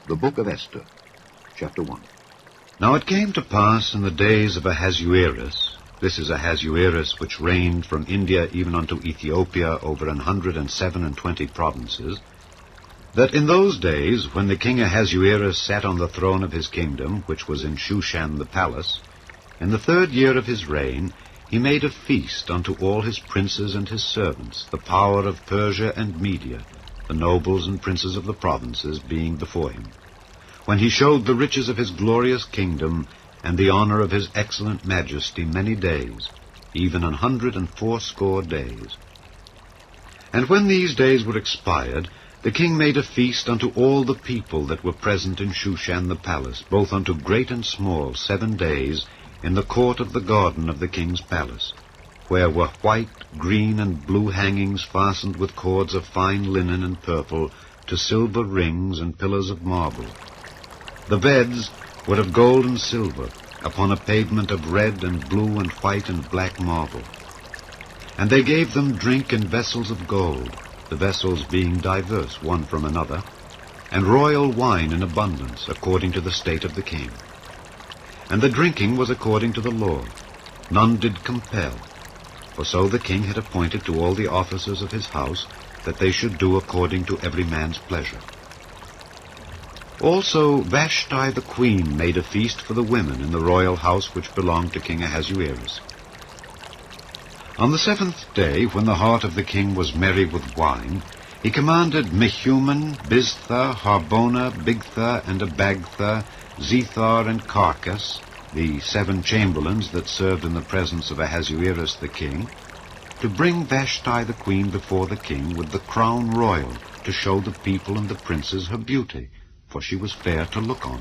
The Book of Esther, Chapter 1. Now it came to pass in the days of Ahasuerus, this is Ahasuerus which reigned from India even unto Ethiopia over 127 provinces, that in those days, when the king Ahasuerus sat on the throne of his kingdom, which was in Shushan the palace, in the 3rd year of his reign, he made a feast unto all his princes and his servants, the power of Persia and Media, the nobles and princes of the provinces being before him, when he showed the riches of his glorious kingdom, and the honor of his excellent majesty many days, even 180 days. And when these days were expired, the king made a feast unto all the people that were present in Shushan the palace, both unto great and small, 7 days, in the court of the garden of the king's palace, where were white, green, and blue hangings fastened with cords of fine linen and purple, to silver rings and pillars of marble. The beds were of gold and silver, upon a pavement of red and blue and white and black marble. And they gave them drink in vessels of gold, the vessels being diverse one from another, and royal wine in abundance, according to the state of the king. And the drinking was according to the law. None did compel. For so the king had appointed to all the officers of his house, that they should do according to every man's pleasure. Also Vashti the queen made a feast for the women in the royal house which belonged to King Ahasuerus. On the 7th day, when the heart of the king was merry with wine, he commanded Mehuman, Biztha, Harbona, Bigtha, and Abagtha, Zethar, and Carcas, the 7 chamberlains that served in the presence of Ahasuerus the king, to bring Vashti the queen before the king with the crown royal, to show the people and the princes her beauty, for she was fair to look on.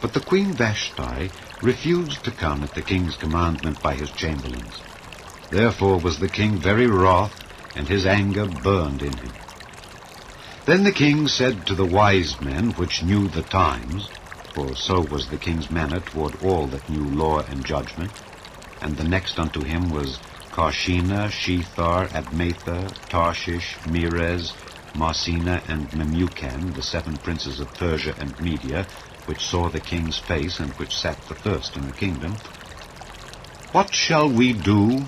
But the queen Vashti refused to come at the king's commandment by his chamberlains. Therefore was the king very wroth, and his anger burned in him. Then the king said to the wise men which knew the times, for so was the king's manner toward all that knew law and judgment, and the next unto him was Carshena, Shethar, Admatha, Tarshish, Meres, Marsena, and Memucan, the 7 princes of Persia and Media, which saw the king's face, and which sat the first in the kingdom. What shall we do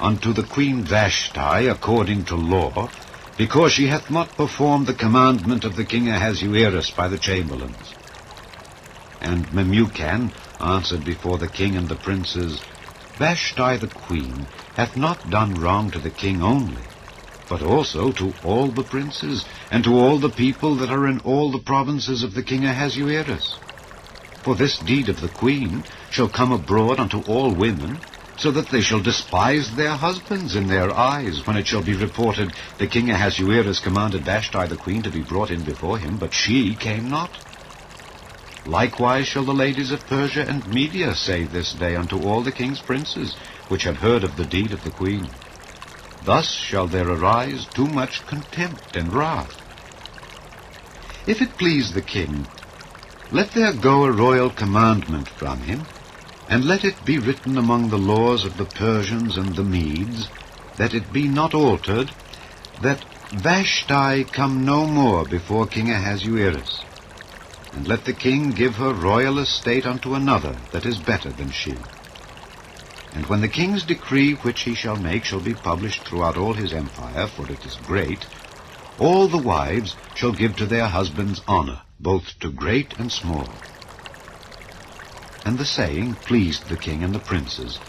unto the queen Vashti according to law, because she hath not performed the commandment of the king Ahasuerus by the chamberlains? And Memucan answered before the king and the princes, Vashti the queen hath not done wrong to the king only, but also to all the princes, and to all the people that are in all the provinces of the king Ahasuerus. For this deed of the queen shall come abroad unto all women, so that they shall despise their husbands in their eyes, when it shall be reported, the king Ahasuerus commanded Vashti the queen to be brought in before him, but she came not. Likewise shall the ladies of Persia and Media say this day unto all the king's princes, which have heard of the deed of the queen. Thus shall there arise too much contempt and wrath. If it please the king, let there go a royal commandment from him, and let it be written among the laws of the Persians and the Medes, that it be not altered, that Vashti come no more before King Ahasuerus. And let the king give her royal estate unto another that is better than she. And when the king's decree which he shall make shall be published throughout all his empire, for it is great, all the wives shall give to their husbands honor, both to great and small. And the saying pleased the king and the princes.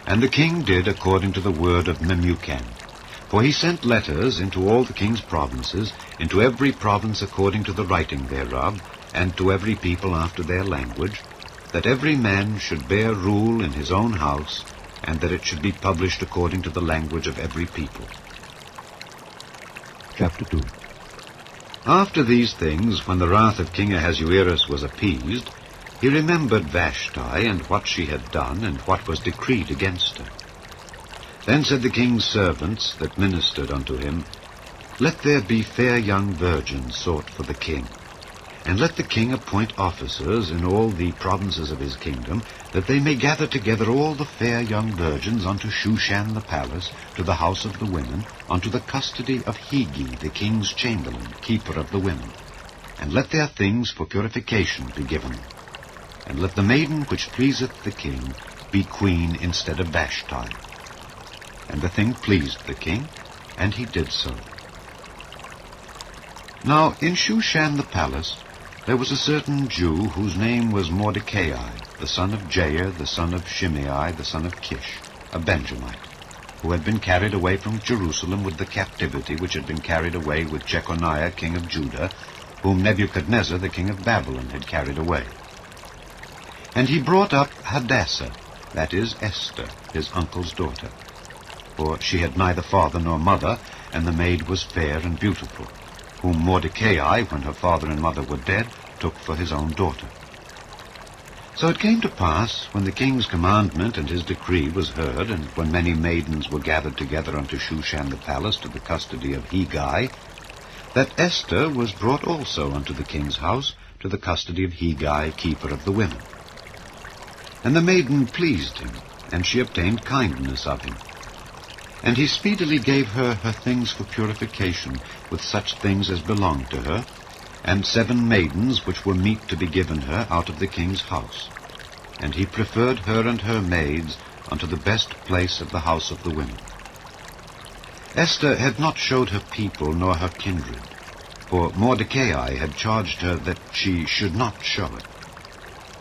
And the king did according to the word of Memucan. For he sent letters into all the king's provinces, into every province according to the writing thereof, and to every people after their language, that every man should bear rule in his own house, and that it should be published according to the language of every people. Chapter 2. After these things, when the wrath of King Ahasuerus was appeased, he remembered Vashti, and what she had done, and what was decreed against her. Then said the king's servants that ministered unto him, Let there be fair young virgins sought for the king, and let the king appoint officers in all the provinces of his kingdom, that they may gather together all the fair young virgins unto Shushan the palace, to the house of the women, unto the custody of Hegi the king's chamberlain, keeper of the women. and let their things for purification be given them. And let the maiden which pleaseth the king be queen instead of Vashti. And the thing pleased the king, and he did so. Now in Shushan the palace there was a certain Jew whose name was Mordecai, the son of Jair, the son of Shimei, the son of Kish, a Benjamite, who had been carried away from Jerusalem with the captivity which had been carried away with Jeconiah king of Judah, whom Nebuchadnezzar the king of Babylon had carried away. And he brought up Hadassah, that is Esther, his uncle's daughter. For she had neither father nor mother, and the maid was fair and beautiful, whom Mordecai, when her father and mother were dead, took for his own daughter. So it came to pass, when the king's commandment and his decree was heard, and when many maidens were gathered together unto Shushan the palace to the custody of Hegai, that Esther was brought also unto the king's house to the custody of Hegai, keeper of the women. And the maiden pleased him, and she obtained kindness of him. And he speedily gave her her things for purification, with such things as belonged to her, and 7 maidens which were meet to be given her out of the king's house. And he preferred her and her maids unto the best place of the house of the women. Esther had not showed her people nor her kindred, for Mordecai had charged her that she should not show it.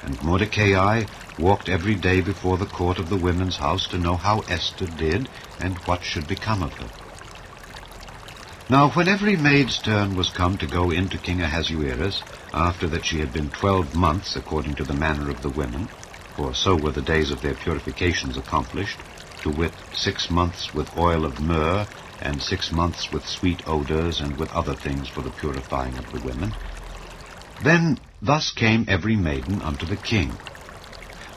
And Mordecai walked every day before the court of the women's house to know how Esther did, and what should become of her. Now when every maid's turn was come to go into King Ahasuerus, after that she had been 12 months according to the manner of the women, for so were the days of their purifications accomplished, to wit 6 months with oil of myrrh, and 6 months with sweet odors, and with other things for the purifying of the women, then thus came every maiden unto the king.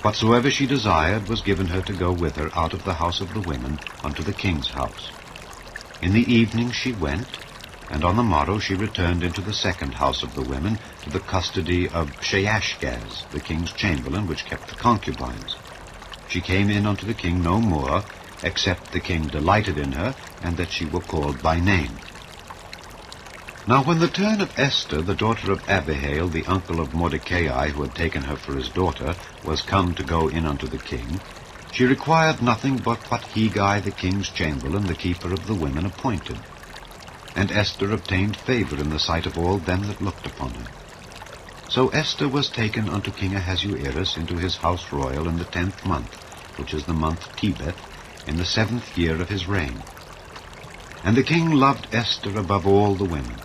Whatsoever she desired was given her to go with her out of the house of the women unto the king's house. In the evening she went, and on the morrow she returned into the second house of the women to the custody of Sheashgaz, the king's chamberlain, which kept the concubines. She came in unto the king no more, except the king delighted in her, and that she were called by name. Now when the turn of Esther, the daughter of Abihail, the uncle of Mordecai, who had taken her for his daughter, was come to go in unto the king, she required nothing but what Hegai, the king's chamberlain, the keeper of the women, appointed. And Esther obtained favor in the sight of all them that looked upon her. So Esther was taken unto King Ahasuerus into his house royal in the 10th month, which is the month Tebeth, in the 7th year of his reign. And the king loved Esther above all the women,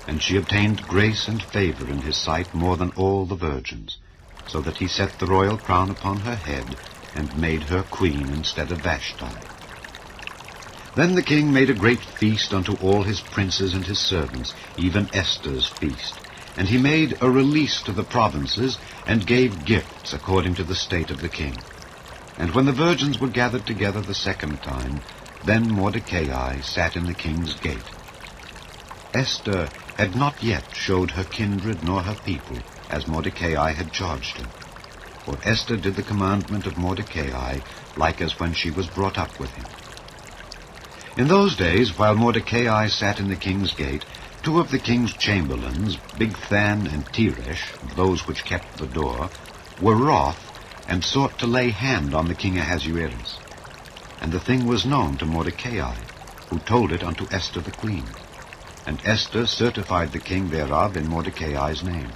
and she obtained grace and favor in his sight more than all the virgins, so that he set the royal crown upon her head, and made her queen instead of Vashti. Then the king made a great feast unto all his princes and his servants, even Esther's feast. And he made a release to the provinces, and gave gifts according to the state of the king. And when the virgins were gathered together the second time, then Mordecai sat in the king's gate. Esther had not yet showed her kindred nor her people, as Mordecai had charged her. For Esther did the commandment of Mordecai, like as when she was brought up with him. In those days, while Mordecai sat in the king's gate, 2 of the king's chamberlains, Bigthan and Teresh, those which kept the door, were wroth, and sought to lay hand on the king Ahasuerus. And the thing was known to Mordecai, who told it unto Esther the queen. And Esther certified the king thereof in Mordecai's name.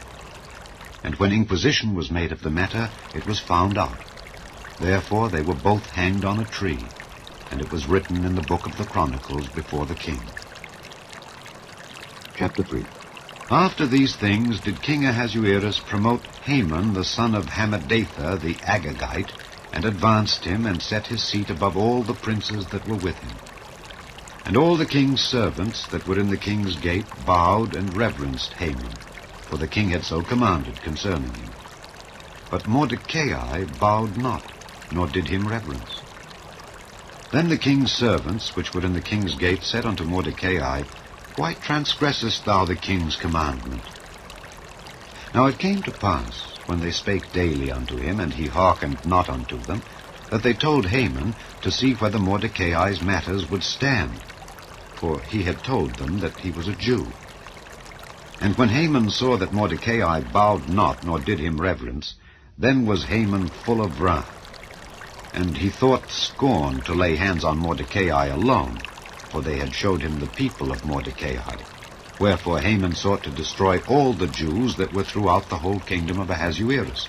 And when inquisition was made of the matter, it was found out. Therefore they were both hanged on a tree, and it was written in the book of the Chronicles before the king. Chapter 3. After these things did King Ahasuerus promote Haman the son of Hammedatha the Agagite, and advanced him, and set his seat above all the princes that were with him. And all the king's servants that were in the king's gate bowed and reverenced Haman, for the king had so commanded concerning him. But Mordecai bowed not, nor did him reverence. Then the king's servants, which were in the king's gate, said unto Mordecai, Why transgressest thou the king's commandment? Now it came to pass, when they spake daily unto him, and he hearkened not unto them, that they told Haman to see whether Mordecai's matters would stand, for he had told them that he was a Jew. And when Haman saw that Mordecai bowed not, nor did him reverence, then was Haman full of wrath. And he thought scorn to lay hands on Mordecai alone, for they had showed him the people of Mordecai. Wherefore Haman sought to destroy all the Jews that were throughout the whole kingdom of Ahasuerus,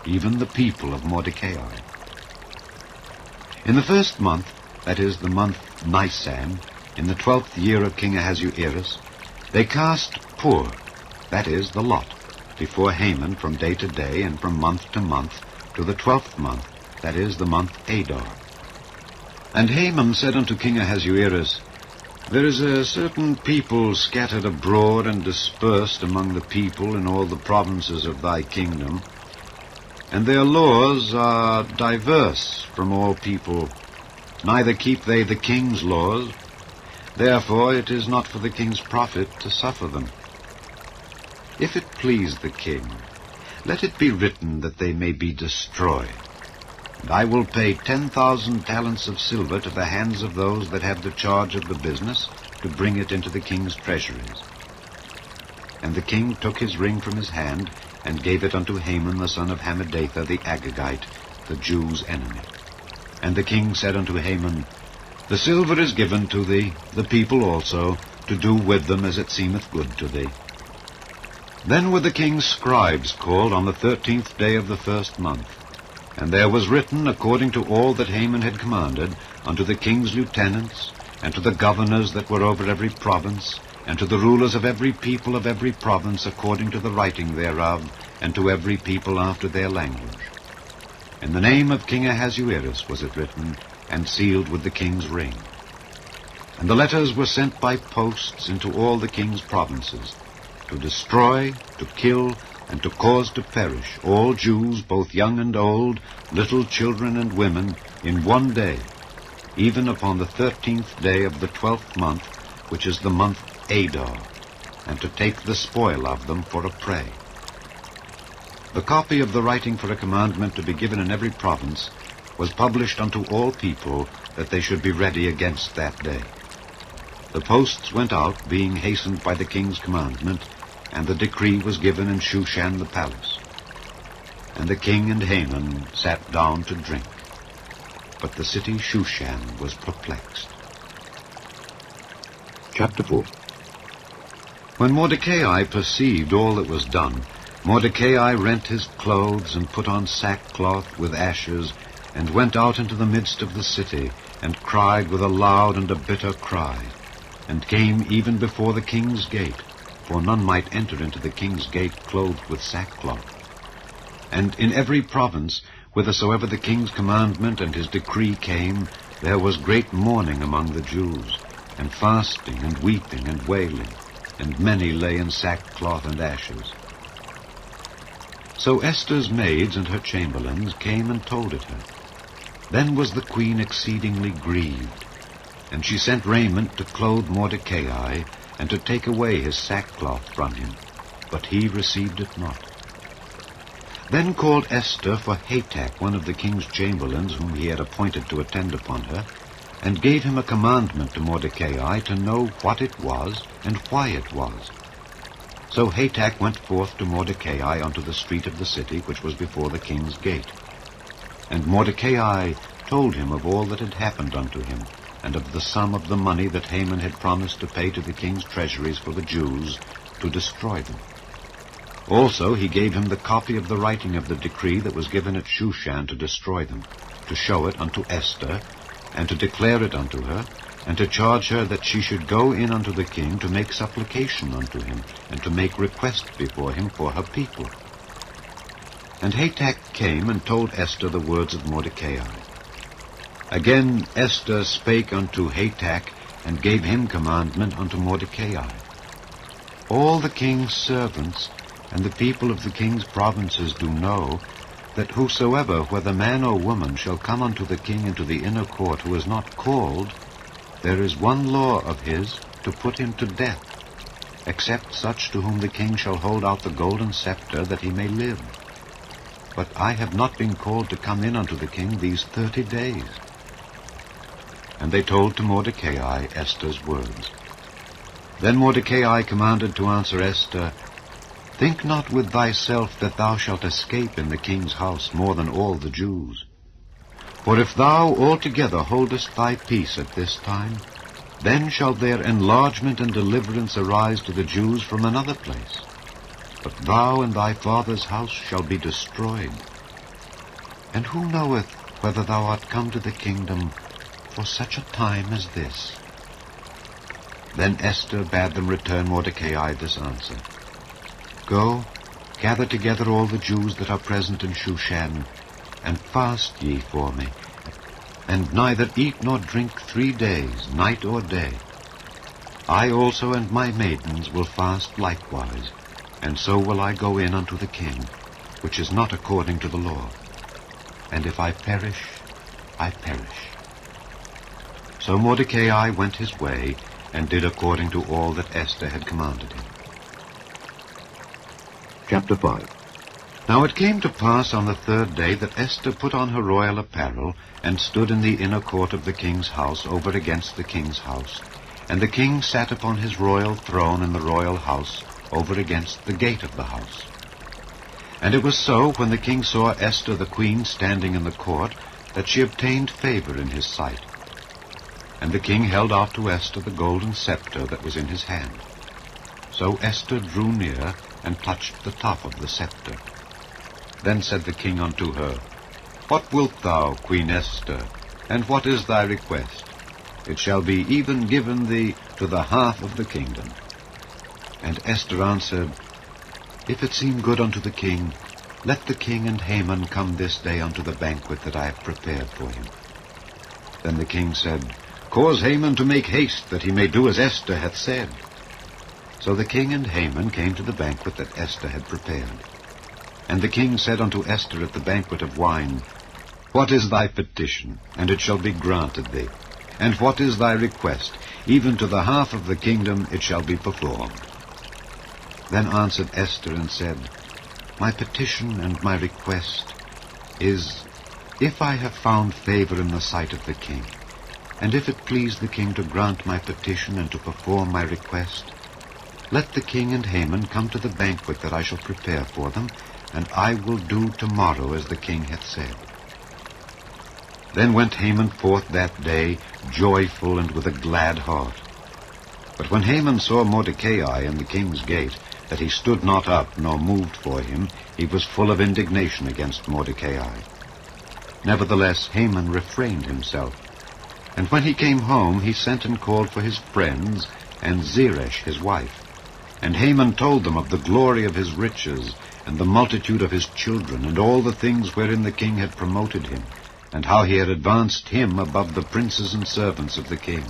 even the people of Mordecai. In the first month, that is the month Nisan, in the 12th year of King Ahasuerus, they cast pur, that is the lot, before Haman from day to day and from month to month, to the 12th month, that is the month Adar. And Haman said unto King Ahasuerus, There is a certain people scattered abroad and dispersed among the people in all the provinces of thy kingdom, and their laws are diverse from all people, neither keep they the king's laws. Therefore it is not for the king's profit to suffer them. If it please the king, let it be written that they may be destroyed. And I will pay 10,000 talents of silver to the hands of those that have the charge of the business, to bring it into the king's treasuries. And the king took his ring from his hand, and gave it unto Haman the son of Hammedatha the Agagite, the Jews' enemy. And the king said unto Haman, The silver is given to thee, the people also, to do with them as it seemeth good to thee. Then were the king's scribes called on the 13th day of the first month. And there was written, according to all that Haman had commanded, unto the king's lieutenants, and to the governors that were over every province, and to the rulers of every people of every province, according to the writing thereof, and to every people after their language. In the name of King Ahasuerus was it written, and sealed with the king's ring. And the letters were sent by posts into all the king's provinces, to destroy, to kill, and to cause to perish all Jews, both young and old, little children and women, in one day, even upon the 13th day of the 12th month, which is the month Adar, and to take the spoil of them for a prey. The copy of the writing for a commandment to be given in every province was published unto all people, that they should be ready against that day. The posts went out, being hastened by the king's commandment, and the decree was given in Shushan the palace. And the king and Haman sat down to drink. But the city Shushan was perplexed. Chapter 4. When Mordecai perceived all that was done, Mordecai rent his clothes, and put on sackcloth with ashes, and went out into the midst of the city, and cried with a loud and a bitter cry, and came even before the king's gate, for none might enter into the king's gate clothed with sackcloth. And in every province, whithersoever the king's commandment and his decree came, there was great mourning among the Jews, and fasting, and weeping, and wailing, and many lay in sackcloth and ashes. So Esther's maids and her chamberlains came and told it her. Then was the queen exceedingly grieved, and she sent raiment to clothe Mordecai, and to take away his sackcloth from him, but he received it not. Then called Esther for Hatak, one of the king's chamberlains, whom he had appointed to attend upon her, and gave him a commandment to Mordecai to know what it was, and why it was. So Hatak went forth to Mordecai unto the street of the city, which was before the king's gate. And Mordecai told him of all that had happened unto him, and of the sum of the money that Haman had promised to pay to the king's treasuries for the Jews, to destroy them. Also he gave him the copy of the writing of the decree that was given at Shushan to destroy them, to show it unto Esther, and to declare it unto her, and to charge her that she should go in unto the king to make supplication unto him, and to make request before him for her people. And Hatak came and told Esther the words of Mordecai. Again Esther spake unto Hatak, and gave him commandment unto Mordecai. All the king's servants and the people of the king's provinces do know that whosoever, whether man or woman, shall come unto the king into the inner court who is not called, there is one law of his, to put him to death, except such to whom the king shall hold out the golden scepter, that he may live. But I have not been called to come in unto the king these 30 days. And they told to Mordecai Esther's words. Then Mordecai commanded to answer Esther, Think not with thyself that thou shalt escape in the king's house more than all the Jews. For if thou altogether holdest thy peace at this time, then shall their enlargement and deliverance arise to the Jews from another place. But thou and thy father's house shall be destroyed. And who knoweth whether thou art come to the kingdom for such a time as this? Then Esther bade them return Mordecai this answer. Go, gather together all the Jews that are present in Shushan, and fast ye for me, and neither eat nor drink 3 days, night or day. I also and my maidens will fast likewise, and so will I go in unto the king, which is not according to the law. And if I perish, I perish. So Mordecai went his way, and did according to all that Esther had commanded him. Chapter 5. Now it came to pass on the 3rd day that Esther put on her royal apparel, and stood in the inner court of the king's house over against the king's house. And the king sat upon his royal throne in the royal house over against the gate of the house. And it was so, when the king saw Esther the queen standing in the court, that she obtained favor in his sight. And the king held out to Esther the golden scepter that was in his hand. So Esther drew near, and touched the top of the scepter. Then said the king unto her, What wilt thou, Queen Esther, and what is thy request? It shall be even given thee to the half of the kingdom. And Esther answered, If it seem good unto the king, let the king and Haman come this day unto the banquet that I have prepared for him. Then the king said, Cause Haman to make haste, that he may do as Esther hath said. So the king and Haman came to the banquet that Esther had prepared. And the king said unto Esther at the banquet of wine, What is thy petition? And it shall be granted thee. And what is thy request? Even to the half of the kingdom it shall be performed. Then answered Esther and said, My petition and my request is, if I have found favor in the sight of the king, and if it please the king to grant my petition and to perform my request, let the king and Haman come to the banquet that I shall prepare for them, and I will do tomorrow as the king hath said. Then went Haman forth that day, joyful and with a glad heart. But when Haman saw Mordecai in the king's gate, that he stood not up nor moved for him, he was full of indignation against Mordecai. Nevertheless Haman refrained himself. And when he came home, he sent and called for his friends, and Zeresh his wife. And Haman told them of the glory of his riches, and the multitude of his children, and all the things wherein the king had promoted him, and how he had advanced him above the princes and servants of the king.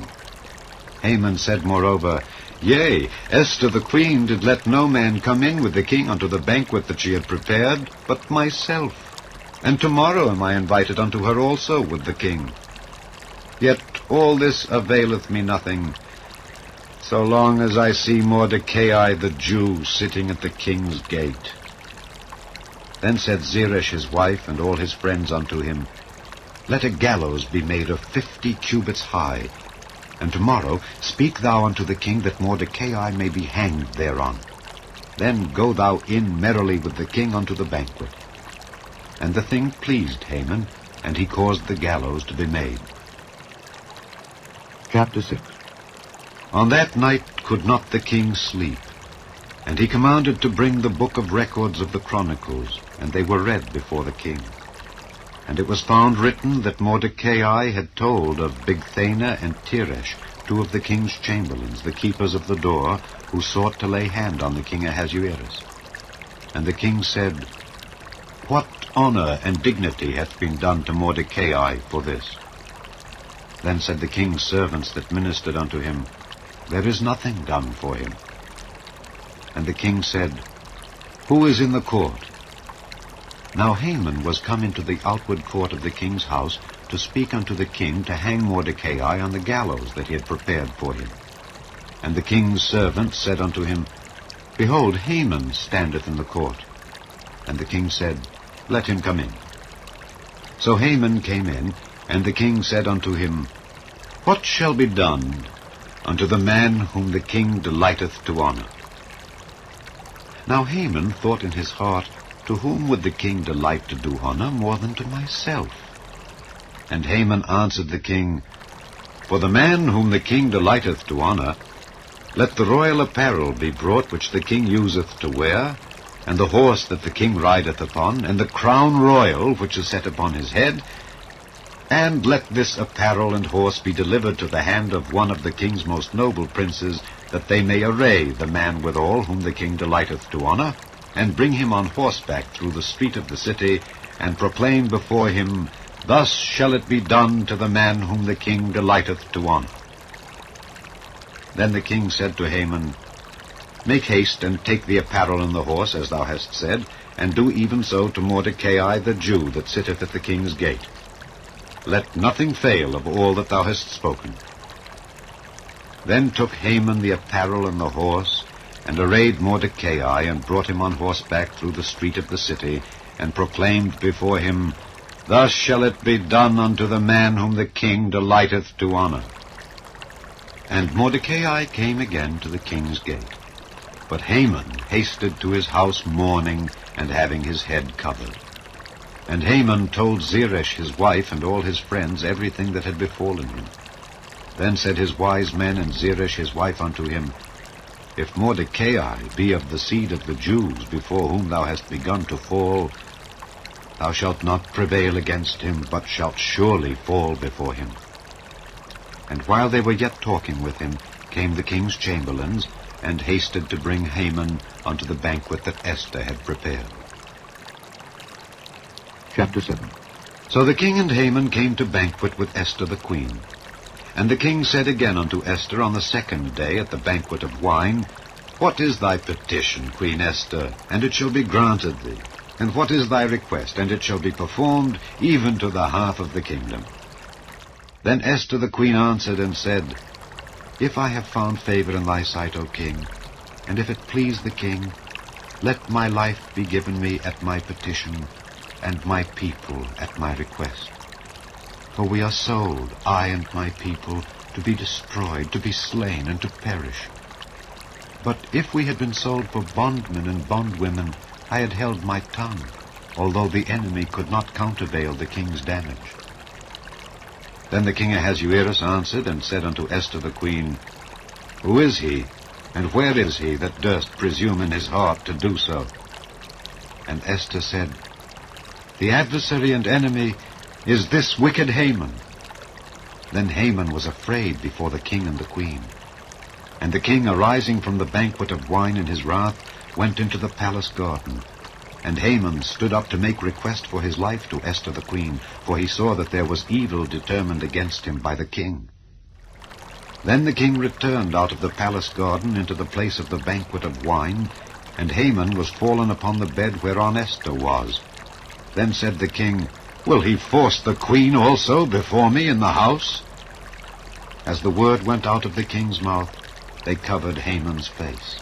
Haman said moreover, Yea, Esther the queen did let no man come in with the king unto the banquet that she had prepared, but myself. And tomorrow am I invited unto her also with the king. Yet all this availeth me nothing, so long as I see Mordecai the Jew sitting at the king's gate. Then said Zeresh his wife and all his friends unto him, Let a gallows be made of 50 cubits high, and tomorrow speak thou unto the king that Mordecai may be hanged thereon. Then go thou in merrily with the king unto the banquet. And the thing pleased Haman, and he caused the gallows to be made. Chapter 6. On that night could not the king sleep, and he commanded to bring the book of records of the Chronicles, and they were read before the king. And it was found written that Mordecai had told of Bigthana and Teresh, 2 of the king's chamberlains, the keepers of the door, who sought to lay hand on the king Ahasuerus. And the king said, What honor and dignity hath been done to Mordecai for this? Then said the king's servants that ministered unto him, There is nothing done for him. And the king said, Who is in the court? Now Haman was come into the outward court of the king's house to speak unto the king to hang Mordecai on the gallows that he had prepared for him. And the king's servant said unto him, Behold, Haman standeth in the court. And the king said, Let him come in. So Haman came in, and the king said unto him, What shall be done? unto the man whom the king delighteth to honor. Now Haman thought in his heart, to whom would the king delight to do honor more than to myself? And Haman answered the king, For the man whom the king delighteth to honor, let the royal apparel be brought which the king useth to wear, and the horse that the king rideth upon, and the crown royal which is set upon his head, and let this apparel and horse be delivered to the hand of one of the king's most noble princes, that they may array the man withal whom the king delighteth to honor, and bring him on horseback through the street of the city, and proclaim before him, Thus shall it be done to the man whom the king delighteth to honor. Then the king said to Haman, Make haste and take the apparel and the horse, as thou hast said, and do even so to Mordecai the Jew that sitteth at the king's gate. Let nothing fail of all that thou hast spoken. Then took Haman the apparel and the horse, and arrayed Mordecai, and brought him on horseback through the street of the city, and proclaimed before him, Thus shall it be done unto the man whom the king delighteth to honor. And Mordecai came again to the king's gate. But Haman hasted to his house mourning, and having his head covered. And Haman told Zeresh his wife and all his friends everything that had befallen him. Then said his wise men and Zeresh his wife unto him, If Mordecai be of the seed of the Jews before whom thou hast begun to fall, thou shalt not prevail against him, but shalt surely fall before him. And while they were yet talking with him, came the king's chamberlains, and hasted to bring Haman unto the banquet that Esther had prepared. Chapter 7. So the king and Haman came to banquet with Esther the queen. And the king said again unto Esther on the second day at the banquet of wine, What is thy petition, Queen Esther? And it shall be granted thee. And what is thy request? And it shall be performed, even to the half of the kingdom. Then Esther the queen answered and said, If I have found favor in thy sight, O king, and if it please the king, let my life be given me at my petition, and my people at my request. For we are sold, I and my people, to be destroyed, to be slain, and to perish. But if we had been sold for bondmen and bondwomen, I had held my tongue, although the enemy could not countervail the king's damage. Then the king Ahasuerus answered and said unto Esther the queen, Who is he, and where is he that durst presume in his heart to do so? And Esther said, The adversary and enemy is this wicked Haman. Then Haman was afraid before the king and the queen. And the king, arising from the banquet of wine in his wrath, went into the palace garden. And Haman stood up to make request for his life to Esther the queen, for he saw that there was evil determined against him by the king. Then the king returned out of the palace garden into the place of the banquet of wine, and Haman was fallen upon the bed whereon Esther was. Then said the king, Will he force the queen also before me in the house? As the word went out of the king's mouth, they covered Haman's face.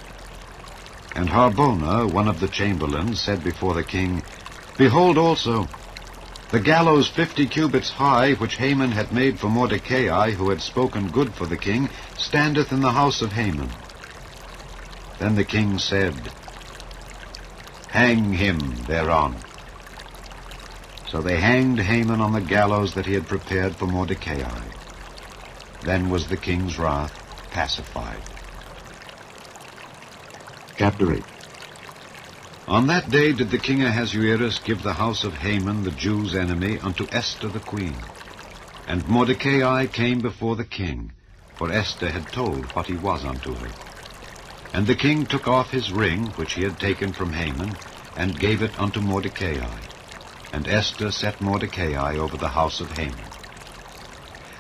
And Harbona, one of the chamberlains, said before the king, Behold also, the gallows 50 cubits high, which Haman had made for Mordecai, who had spoken good for the king, standeth in the house of Haman. Then the king said, Hang him thereon. So they hanged Haman on the gallows that he had prepared for Mordecai. Then was the king's wrath pacified. Chapter 8. On that day did the king Ahasuerus give the house of Haman, the Jews' enemy, unto Esther the queen. And Mordecai came before the king, for Esther had told what he was unto her. And the king took off his ring, which he had taken from Haman, and gave it unto Mordecai. And Esther set Mordecai over the house of Haman.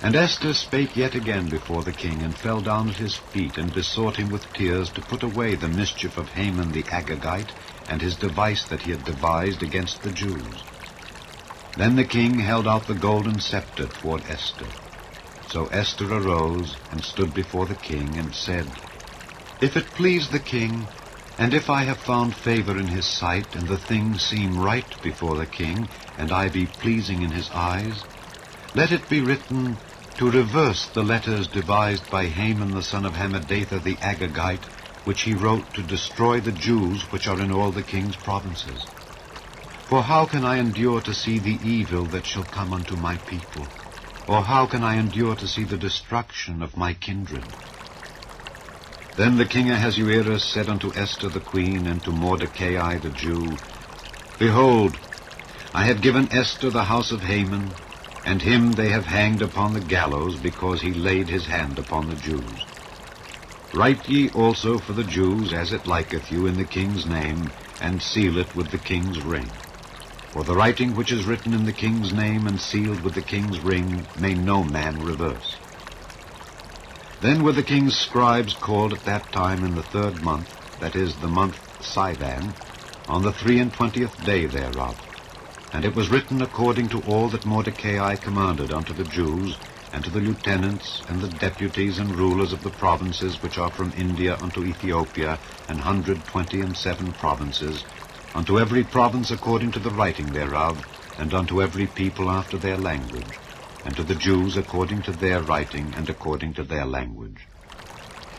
And Esther spake yet again before the king, and fell down at his feet, and besought him with tears to put away the mischief of Haman the Agagite, and his device that he had devised against the Jews. Then the king held out the golden scepter toward Esther. So Esther arose, and stood before the king, and said, If it please the king, and if I have found favor in his sight, and the thing seem right before the king, and I be pleasing in his eyes, let it be written, to reverse the letters devised by Haman the son of Hammedatha the Agagite, which he wrote to destroy the Jews which are in all the king's provinces. For how can I endure to see the evil that shall come unto my people? Or how can I endure to see the destruction of my kindred? Then the king Ahasuerus said unto Esther the queen, and to Mordecai the Jew, Behold, I have given Esther the house of Haman, and him they have hanged upon the gallows, because he laid his hand upon the Jews. Write ye also for the Jews, as it liketh you, in the king's name, and seal it with the king's ring. For the writing which is written in the king's name, and sealed with the king's ring, may no man reverse. Then were the king's scribes called at that time in the 3rd month, that is, the month Sivan, on the 23 day thereof. And it was written according to all that Mordecai commanded unto the Jews, and to the lieutenants, and the deputies and rulers of the provinces which are from India unto Ethiopia, 127 provinces, unto every province according to the writing thereof, and unto every people after their language, and to the Jews according to their writing and according to their language.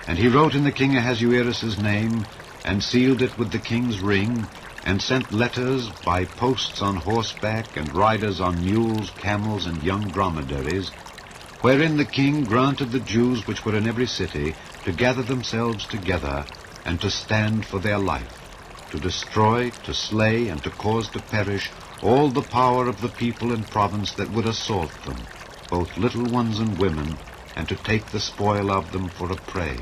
And he wrote in the king Ahasuerus' name, and sealed it with the king's ring, and sent letters by posts on horseback, and riders on mules, camels, and young dromedaries, wherein the king granted the Jews which were in every city to gather themselves together, and to stand for their life, to destroy, to slay, and to cause to perish all the power of the people and province that would assault them, both little ones and women, and to take the spoil of them for a prey,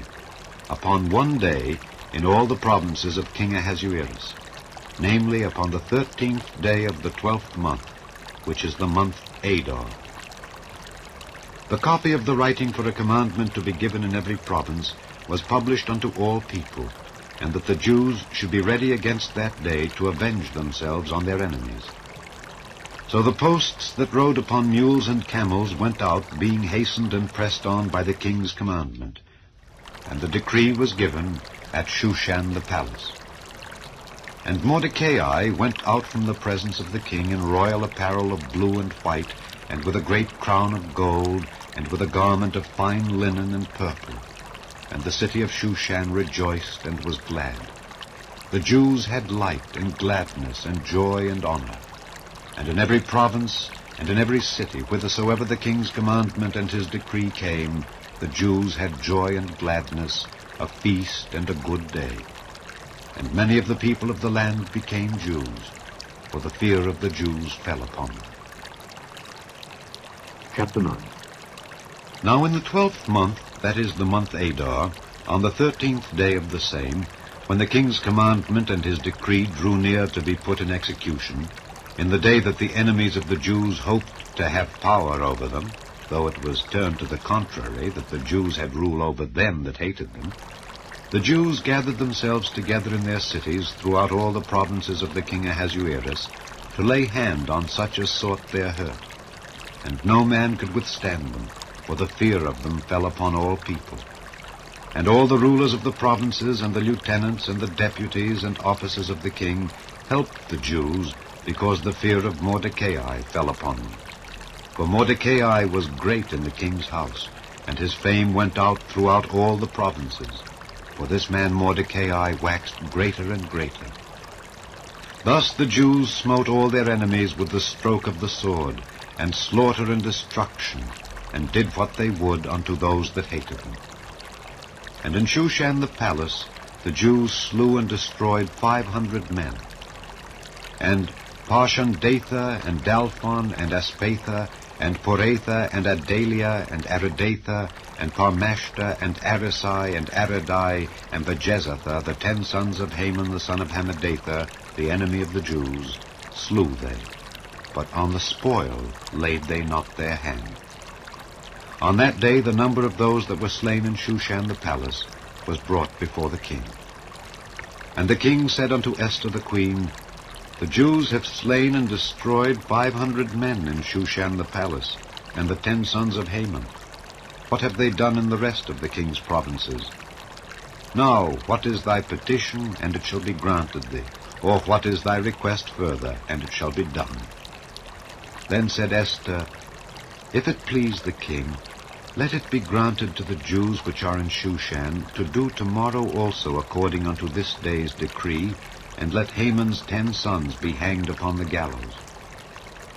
upon one day in all the provinces of King Ahasuerus, namely upon the 13th day of the 12th month, which is the month Adar. The copy of the writing for a commandment to be given in every province was published unto all people, and that the Jews should be ready against that day to avenge themselves on their enemies. So the posts that rode upon mules and camels went out, being hastened and pressed on by the king's commandment. And the decree was given at Shushan the palace. And Mordecai went out from the presence of the king in royal apparel of blue and white, and with a great crown of gold, and with a garment of fine linen and purple. And the city of Shushan rejoiced and was glad. The Jews had light and gladness and joy and honor. And in every province and in every city, whithersoever the king's commandment and his decree came, the Jews had joy and gladness, a feast and a good day. And many of the people of the land became Jews, for the fear of the Jews fell upon them. Chapter 9. Now in the 12th month, that is the month Adar, on the 13th day of the same, when the king's commandment and his decree drew near to be put in execution, in the day that the enemies of the Jews hoped to have power over them, though it was turned to the contrary, that the Jews had rule over them that hated them, the Jews gathered themselves together in their cities throughout all the provinces of the king Ahasuerus, to lay hand on such as sought their hurt. And no man could withstand them, for the fear of them fell upon all people. And all the rulers of the provinces, and the lieutenants, and the deputies, and officers of the king helped the Jews, because the fear of Mordecai fell upon them. For Mordecai was great in the king's house, and his fame went out throughout all the provinces. For this man Mordecai waxed greater and greater. Thus the Jews smote all their enemies with the stroke of the sword, and slaughter and destruction, and did what they would unto those that hated them. And in Shushan the palace the Jews slew and destroyed 500 men. And Parshandatha, and Dalphon, and Aspatha, and Poratha, and Adalia, and Aridatha, and Parmashta, and Arisai, and Aradai, and Bajezatha, the 10 sons of Haman the son of Hammedatha, the enemy of the Jews, slew they. But on the spoil laid they not their hand. On that day the number of those that were slain in Shushan the palace was brought before the king. And the king said unto Esther the queen, The Jews have slain and destroyed 500 men in Shushan the palace, and the 10 sons of Haman. What have they done in the rest of the king's provinces? Now, what is thy petition, and it shall be granted thee? Or what is thy request further, and it shall be done? Then said Esther, If it please the king, Let it be granted to the Jews which are in Shushan to do tomorrow also according unto this day's decree, and let Haman's 10 sons be hanged upon the gallows.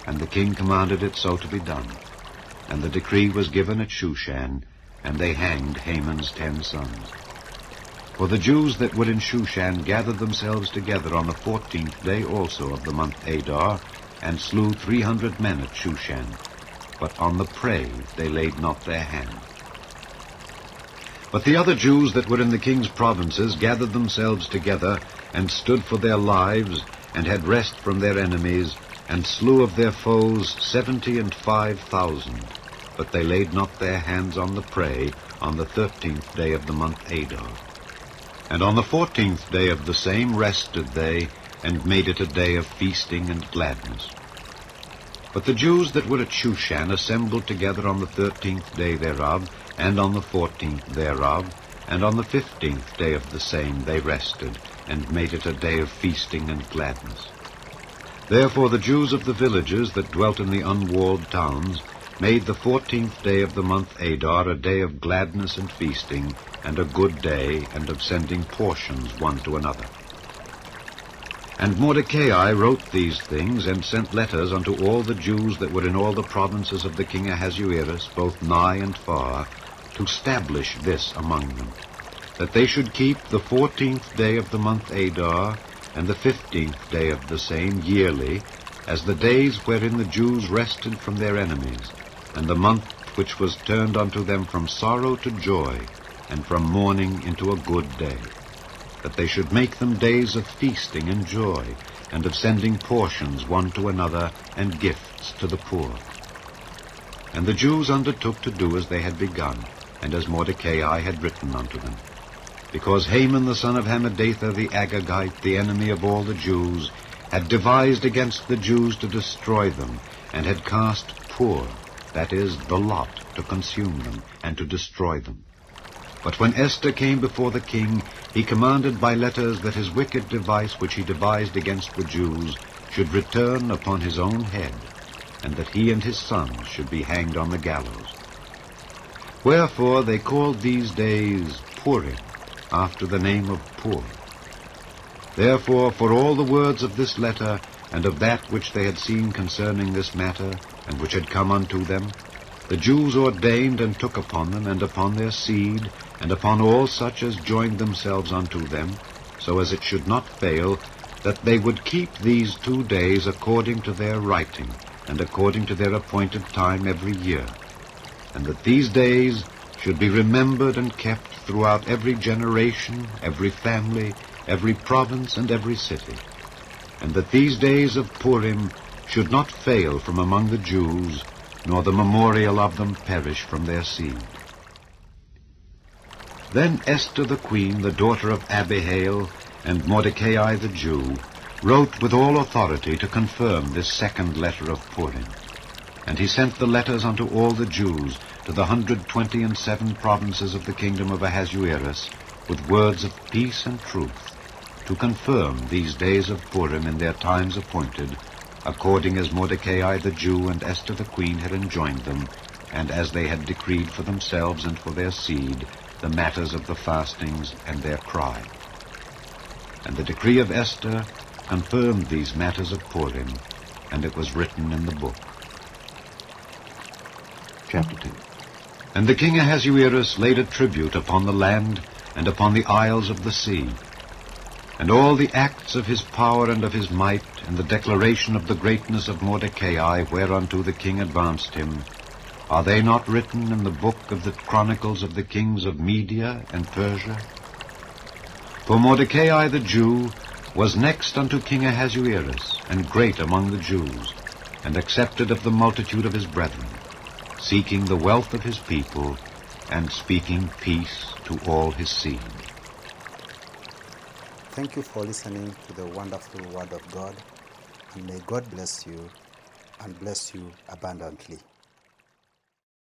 And the king commanded it so to be done. And the decree was given at Shushan, and they hanged Haman's 10 sons. For the Jews that were in Shushan gathered themselves together on the 14th day also of the month Adar, and slew 300 men at Shushan. But on the prey they laid not their hand. But the other Jews that were in the king's provinces gathered themselves together, and stood for their lives, and had rest from their enemies, and slew of their foes 75,000. But they laid not their hands on the prey on the 13th day of the month Adar. And on the 14th day of the same rested they, and made it a day of feasting and gladness. But the Jews that were at Shushan assembled together on the 13th day thereof, and on the 14th thereof, and on the 15th day of the same they rested, and made it a day of feasting and gladness. Therefore the Jews of the villages that dwelt in the unwalled towns made the 14th day of the month Adar a day of gladness and feasting, and a good day, and of sending portions one to another. And Mordecai wrote these things, and sent letters unto all the Jews that were in all the provinces of the king Ahasuerus, both nigh and far, to establish this among them, that they should keep the 14th day of the month Adar, and the 15th day of the same yearly, as the days wherein the Jews rested from their enemies, and the month which was turned unto them from sorrow to joy, and from mourning into a good day, that they should make them days of feasting and joy, and of sending portions one to another, and gifts to the poor. And the Jews undertook to do as they had begun, and as Mordecai had written unto them. Because Haman the son of Hammedatha the Agagite, the enemy of all the Jews, had devised against the Jews to destroy them, and had cast Pur, that is, the lot, to consume them, and to destroy them. But when Esther came before the king, he commanded by letters that his wicked device which he devised against the Jews should return upon his own head, and that he and his sons should be hanged on the gallows. Wherefore they called these days Purim, after the name of Pur. Therefore, for all the words of this letter, and of that which they had seen concerning this matter, and which had come unto them, the Jews ordained and took upon them, and upon their seed, and upon all such as joined themselves unto them, so as it should not fail, that they would keep these 2 days according to their writing, and according to their appointed time every year, and that these days should be remembered and kept throughout every generation, every family, every province, and every city, and that these days of Purim should not fail from among the Jews, nor the memorial of them perish from their seed. Then Esther the queen, the daughter of Abihail, and Mordecai the Jew, wrote with all authority to confirm this second letter of Purim. And he sent the letters unto all the Jews to the 127 provinces of the kingdom of Ahasuerus, with words of peace and truth, to confirm these days of Purim in their times appointed, according as Mordecai the Jew and Esther the queen had enjoined them, and as they had decreed for themselves and for their seed the matters of the fastings and their cry. And the decree of Esther confirmed these matters of Purim, and it was written in the book. Chapter 2. And the king Ahasuerus laid a tribute upon the land and upon the isles of the sea. And all the acts of his power and of his might, and the declaration of the greatness of Mordecai, whereunto the king advanced him, are they not written in the book of the chronicles of the kings of Media and Persia? For Mordecai the Jew was next unto King Ahasuerus, and great among the Jews, and accepted of the multitude of his brethren, seeking the wealth of his people, and speaking peace to all his seed. Thank you for listening to the wonderful Word of God, and may God bless you and bless you abundantly.